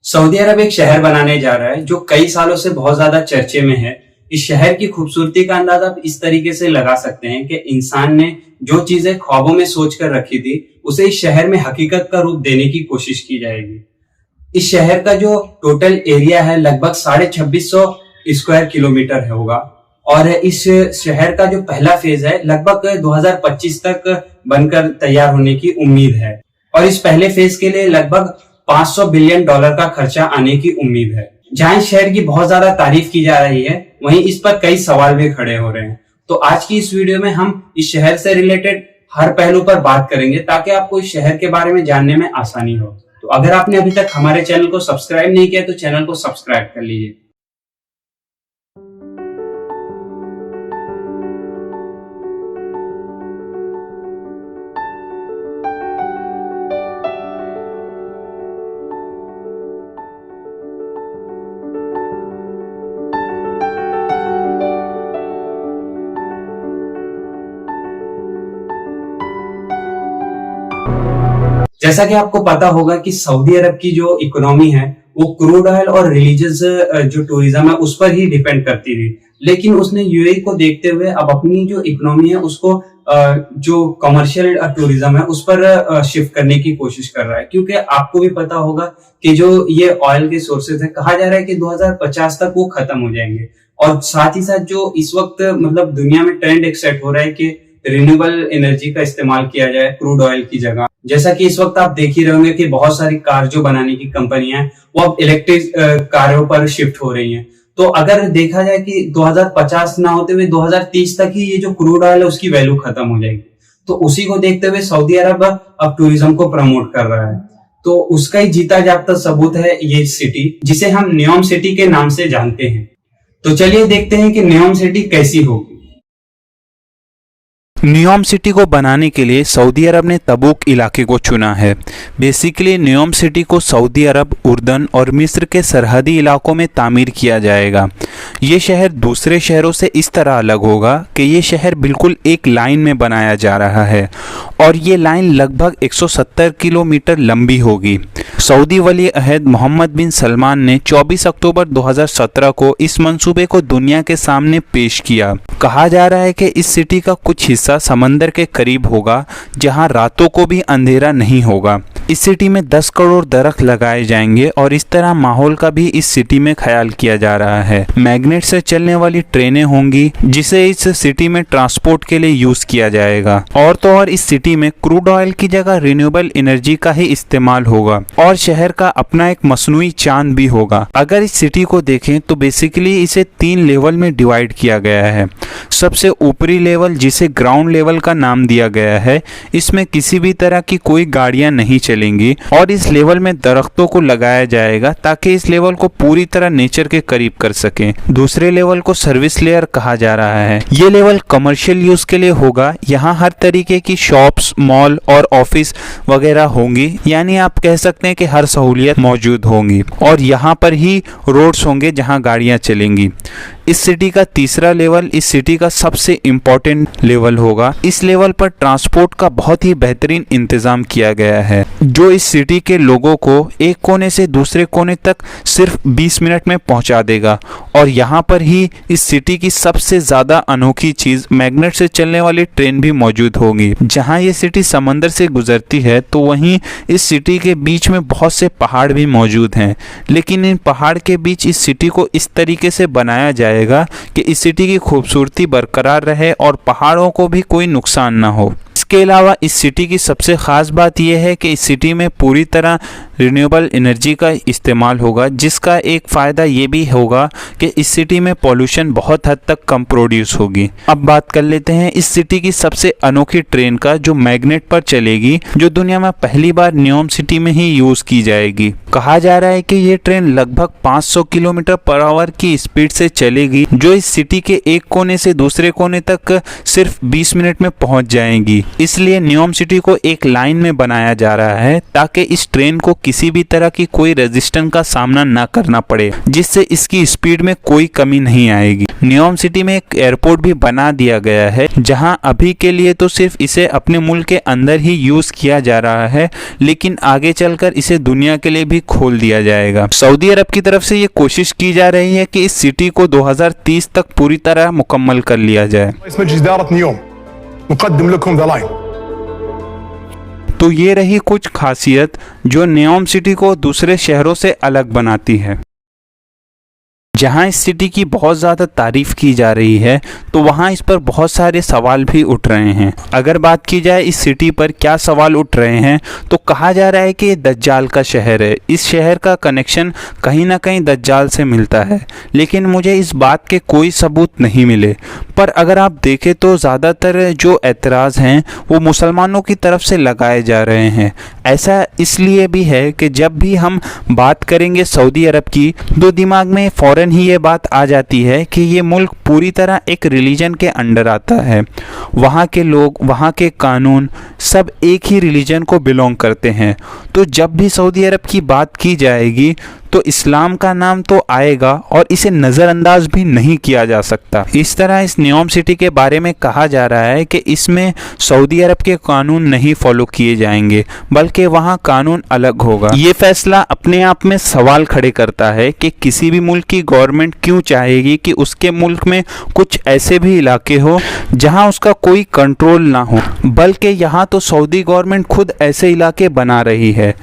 Saudi अरब एक शहर बनाने जा रहा है जो कई सालों से बहुत ज्यादा चर्चे में है। इस शहर की खूबसूरती का अंदाजा आप इस तरीके से लगा सकते हैं कि इंसान ने जो चीजें ख्वाबों में सोच कर रखी थी उसे इस शहर में हकीकत का रूप देने की कोशिश की जाएगी। इस शहर का जो टोटल एरिया है लगभग 2650 स्क्वायर किलोमीटर होगा और इस शहर का जो पहला फेज है लगभग 2025 तक बनकर तैयार होने की उम्मीद है और इस पहले फेज के लिए लगभग $500 बिलियन का खर्चा आने की उम्मीद है। जहां इस शहर की बहुत ज्यादा तारीफ की जा रही है वहीं इस पर कई सवाल भी खड़े हो रहे हैं। तो आज की इस वीडियो में हम इस शहर से रिलेटेड हर पहलू पर बात करेंगे ताकि आपको इस शहर के बारे में जानने में आसानी हो। तो अगर आपने अभी तक हमारे चैनल को सब्सक्राइब नहीं किया तो चैनल को सब्सक्राइब कर लीजिए। जैसा कि आपको पता होगा कि सऊदी अरब की जो इकोनॉमी है वो क्रूड ऑयल और रिलीजियस जो टूरिज्म है उस पर ही डिपेंड करती थी, लेकिन उसने यूएई को देखते हुए अब अपनी जो इकोनॉमी है उसको जो कमर्शियल टूरिज्म है उस पर शिफ्ट करने की कोशिश कर रहा है। क्योंकि आपको भी पता होगा कि जो ये ऑयल के सोर्सेज है कहा जा रहा है कि 2050 तक वो खत्म हो जाएंगे और साथ ही साथ जो इस वक्त मतलब दुनिया में ट्रेंड एक सेट हो रहा है कि रिन्यूएबल एनर्जी का इस्तेमाल किया जाए क्रूड ऑयल की जगह। जैसा कि इस वक्त आप देख ही रहे होंगे कि बहुत सारी कार जो बनाने की कंपनियां हैं वो अब इलेक्ट्रिक कारों पर शिफ्ट हो रही हैं। तो अगर देखा जाए कि 2050 ना होते हुए 2030 तक ही ये जो क्रूड ऑयल है उसकी वैल्यू खत्म हो जाएगी। तो उसी को देखते हुए सऊदी अरब अब टूरिज्म को प्रमोट कर रहा है। तो उसका ही जीता जागता सबूत है ये सिटी जिसे हम नियोम सिटी के नाम से जानते हैं। तो चलिए देखते हैं कि नियोम सिटी कैसी होगी। नियोम सिटी को बनाने के लिए सऊदी अरब ने तबूक इलाके को चुना है। बेसिकली नियोम सिटी को सऊदी अरब, उर्दन और मिस्र के सरहदी इलाकों में तामीर किया जाएगा। ये शहर दूसरे शहरों से इस तरह अलग होगा कि ये शहर बिल्कुल एक लाइन में बनाया जा रहा है और ये लाइन लगभग 170 किलोमीटर लंबी होगी। सऊदी वली अहद मोहम्मद बिन सलमान ने 24 अक्टूबर 2017 को इस मंसूबे को दुनिया के सामने पेश किया। कहा जा रहा है कि इस सिटी का कुछ हिस्सा समंदर के करीब होगा जहां रातों को भी अंधेरा नहीं होगा। इस सिटी में 10 करोड़ दरख्त लगाए जाएंगे और इस तरह माहौल का भी इस सिटी में ख्याल किया जा रहा है। मैग्नेट से चलने वाली ट्रेनें होंगी जिसे इस सिटी में ट्रांसपोर्ट के लिए यूज किया जाएगा। और तो और इस सिटी में क्रूड ऑयल की जगह रिन्यूएबल एनर्जी का ही इस्तेमाल होगा और शहर का अपना एक मसनूई चांद भी होगा। अगर इस सिटी को देखें तो बेसिकली इसे 3 लेवल में डिवाइड किया गया है। सबसे ऊपरी लेवल जिसे ग्राउंड लेवल का नाम दिया गया है, इसमें किसी भी तरह की कोई गाड़ियां नहीं चलेंगी और इस लेवल में दरख्तों को लगाया जाएगा ताकि इस लेवल को पूरी तरह नेचर के करीब कर सकें। दूसरे लेवल को सर्विस लेयर कहा जा रहा है। ये लेवल कमर्शियल यूज के लिए होगा। यहाँ हर तरीके की शॉप्स, मॉल और ऑफिस वगैरह होंगी, यानी आप कह सकते हैं कि हर सहूलियत मौजूद होंगी और यहाँ पर ही रोड्स होंगे जहाँ गाड़ियाँ चलेंगी। इस सिटी का तीसरा लेवल इस सिटी का सबसे इम्पोर्टेंट लेवल होगा। इस लेवल पर ट्रांसपोर्ट का बहुत ही बेहतरीन इंतजाम किया गया है जो इस सिटी के लोगों को एक कोने से दूसरे कोने तक सिर्फ 20 मिनट में पहुंचा देगा। और यहाँ पर ही इस सिटी की सबसे ज़्यादा अनोखी चीज़ मैग्नेट से चलने वाली ट्रेन भी मौजूद होगी। जहाँ ये सिटी समंदर से गुजरती है तो वहीं इस सिटी के बीच में बहुत से पहाड़ भी मौजूद हैं, लेकिन इन पहाड़ के बीच इस सिटी को इस तरीके से बनाया जाएगा कि इस सिटी की खूबसूरती बरकरार रहे और पहाड़ों को भी कोई नुकसान ना हो। इसके अलावा इस सिटी की सबसे ख़ास बात यह है कि इस सिटी में पूरी तरह रिन्यूएबल एनर्जी का इस्तेमाल होगा, जिसका एक फ़ायदा ये भी होगा कि इस सिटी में पॉल्यूशन बहुत हद तक कम प्रोड्यूस होगी। अब बात कर लेते हैं इस सिटी की सबसे अनोखी ट्रेन का जो मैग्नेट पर चलेगी, जो दुनिया में पहली बार नियोम सिटी में ही यूज़ की जाएगी। कहा जा रहा है कि ये ट्रेन लगभग 500 किलोमीटर पर आवर की स्पीड से चलेगी जो इस सिटी के एक कोने से दूसरे कोने तक सिर्फ 20 मिनट में पहुंच जाएंगी। इसलिए न्योम सिटी को एक लाइन में बनाया जा रहा है ताकि इस ट्रेन को किसी भी तरह की कोई रेजिस्टेंस का सामना ना करना पड़े, जिससे इसकी स्पीड में कोई कमी नहीं आएगी। न्योम सिटी में एक एयरपोर्ट भी बना दिया गया है, जहां अभी के लिए तो सिर्फ इसे अपने मुल्क के अंदर ही यूज किया जा रहा है, लेकिन आगे चलकर इसे दुनिया के लिए भी खोल दिया जाएगा। सऊदी अरब की तरफ से ये कोशिश की जा रही है कि इस सिटी को 2030 तक पूरी तरह मुकम्मल कर लिया जाए। तो ये रही कुछ खासियत जो न्योम सिटी को दूसरे शहरों से अलग बनाती है। जहां इस सिटी की बहुत ज़्यादा तारीफ की जा रही है, तो वहां इस पर बहुत सारे सवाल भी उठ रहे हैं। अगर बात की जाए इस सिटी पर क्या सवाल उठ रहे हैं, तो कहा जा रहा है कि ये दज्जाल का शहर है। इस शहर का कनेक्शन कहीं ना कहीं दज्जाल से मिलता है, लेकिन मुझे इस बात के कोई सबूत नहीं मिले। पर अगर आप देखें तो ज़्यादातर जो एतराज़ हैं वो मुसलमानों की तरफ से लगाए जा रहे हैं। ऐसा इसलिए भी है कि जब भी हम बात करेंगे सऊदी अरब की, तो दिमाग में फ़ौरन ही ये बात आ जाती है कि ये मुल्क पूरी तरह एक रिलीजन के अंडर आता है। वहाँ के लोग, वहाँ के कानून सब एक ही रिलीजन को बिलोंग करते हैं। तो जब भी सऊदी अरब की बात की जाएगी तो इस्लाम का नाम तो आएगा और इसे नज़रअंदाज भी नहीं किया जा सकता। इस तरह इस न्योम सिटी के बारे में कहा जा रहा है कि इसमें सऊदी अरब के कानून नहीं फॉलो किए जाएंगे, बल्कि वहाँ कानून अलग होगा। ये फैसला अपने आप में सवाल खड़े करता है कि किसी भी मुल्क की गवर्नमेंट क्यों चाहेगी कि उसके मुल्क में कुछ ऐसे भी इलाके हो जहाँ उसका कोई कंट्रोल ना हो, बल्कि यहाँ तो सऊदी गवर्नमेंट खुद ऐसे इलाके बना रही है।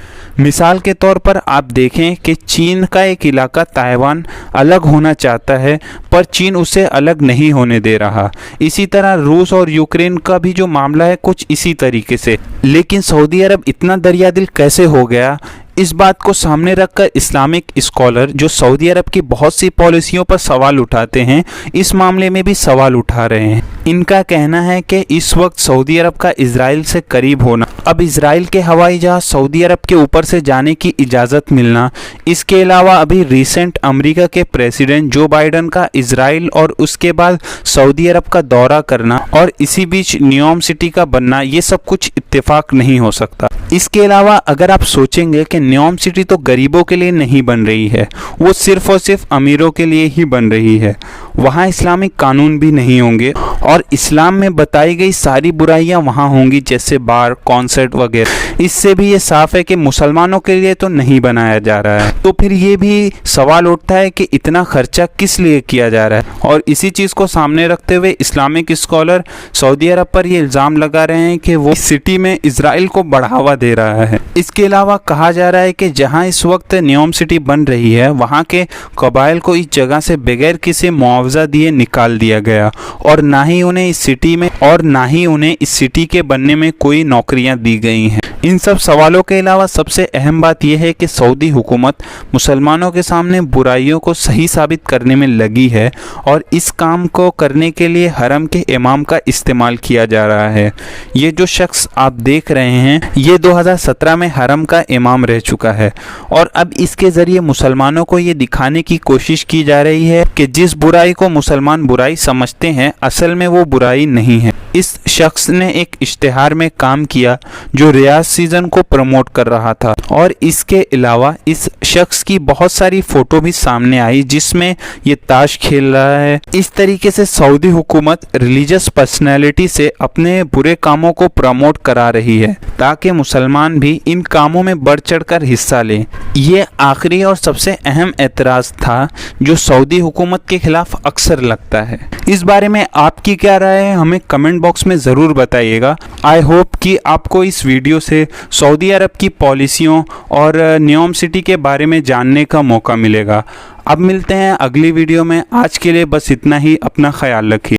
मिसाल के तौर पर आप देखें कि चीन का एक इलाका ताइवान अलग होना चाहता है, पर चीन उसे अलग नहीं होने दे रहा। इसी तरह रूस और यूक्रेन का भी जो मामला है कुछ इसी तरीके से। लेकिन सऊदी अरब इतना दरियादिल कैसे हो गया, इस बात को सामने रखकर इस्लामिक स्कॉलर जो सऊदी अरब की बहुत सी पॉलिसियों पर सवाल उठाते हैं, इस मामले में भी सवाल उठा रहे हैं। इनका कहना है कि इस वक्त सऊदी अरब का इजराइल से करीब होना, अब इजराइल के हवाई जहाज सऊदी अरब के ऊपर से जाने की इजाज़त मिलना, इसके अलावा अभी रिसेंट अमेरिका के प्रेसिडेंट जो बाइडन का इजराइल और उसके बाद सऊदी अरब का दौरा करना और इसी बीच न्योम सिटी का बनना, ये सब कुछ इत्तेफाक नहीं हो सकता। इसके अलावा अगर आप सोचेंगे कि न्योम सिटी तो गरीबों के लिए नहीं बन रही है, वो सिर्फ और सिर्फ अमीरों के लिए ही बन रही है। वहाँ इस्लामिक कानून भी नहीं होंगे और इस्लाम में बताई गई सारी बुराइयाँ वहाँ होंगी, जैसे बार, कॉन्सर्ट वगैरह। इससे भी ये साफ है कि मुसलमानों के लिए तो नहीं बनाया जा रहा है। तो फिर ये भी सवाल उठता है कि इतना खर्चा किस लिए किया जा रहा है। और इसी चीज़ को सामने रखते हुए इस्लामिक स्कॉलर सऊदी अरब पर ये इल्ज़ाम लगा रहे हैं कि वो इस सिटी में इजराइल को बढ़ावा दे रहा है। इसके अलावा कहा जा रहा है कि जहां इस वक्त न्योम सिटी बन रही है, वहां के कबाइल को इस जगह से बगैर किसी मुआवजा दिए निकाल दिया गया और ना ही उन्हें इस सिटी के बनने में कोई नौकरियां दी गई हैं। इन सब सवालों के अलावा सबसे अहम बात यह है कि सऊदी हुकूमत मुसलमानों के सामने बुराइयों को सही साबित करने में लगी है और इस काम को करने के लिए हरम के इमाम का इस्तेमाल किया जा रहा है। ये जो शख्स आप देख रहे हैं, ये 2017 में हरम का इमाम रह चुका है और अब इसके ज़रिए मुसलमानों को ये दिखाने की कोशिश की जा रही है कि जिस बुराई को मुसलमान बुराई समझते हैं, असल में वो बुराई नहीं है। इस शख्स ने एक इश्तिहार में काम किया जो रियाज सीजन को प्रमोट कर रहा था और इसके अलावा इस शख्स की बहुत सारी फोटो भी सामने आई जिसमें ये ताश खेल रहा है। इस तरीके से सऊदी हुकूमत रिलीजियस पर्सनैलिटी से अपने बुरे कामों को प्रमोट करा रही है ताकि मुसलमान भी इन कामों में बढ़ चढ़कर हिस्सा लें। ये आखिरी और सबसे अहम एतराज़ था जो सऊदी हुकूमत के खिलाफ अक्सर लगता है। इस बारे में आपकी क्या राय है, हमें कमेंट बॉक्स में ज़रूर बताइएगा। आई होप कि आपको इस वीडियो से सऊदी अरब की पॉलिसियों और न्योम सिटी के बारे में जानने का मौका मिलेगा। अब मिलते हैं अगली वीडियो में। आज के लिए बस इतना ही। अपना ख्याल रखिए।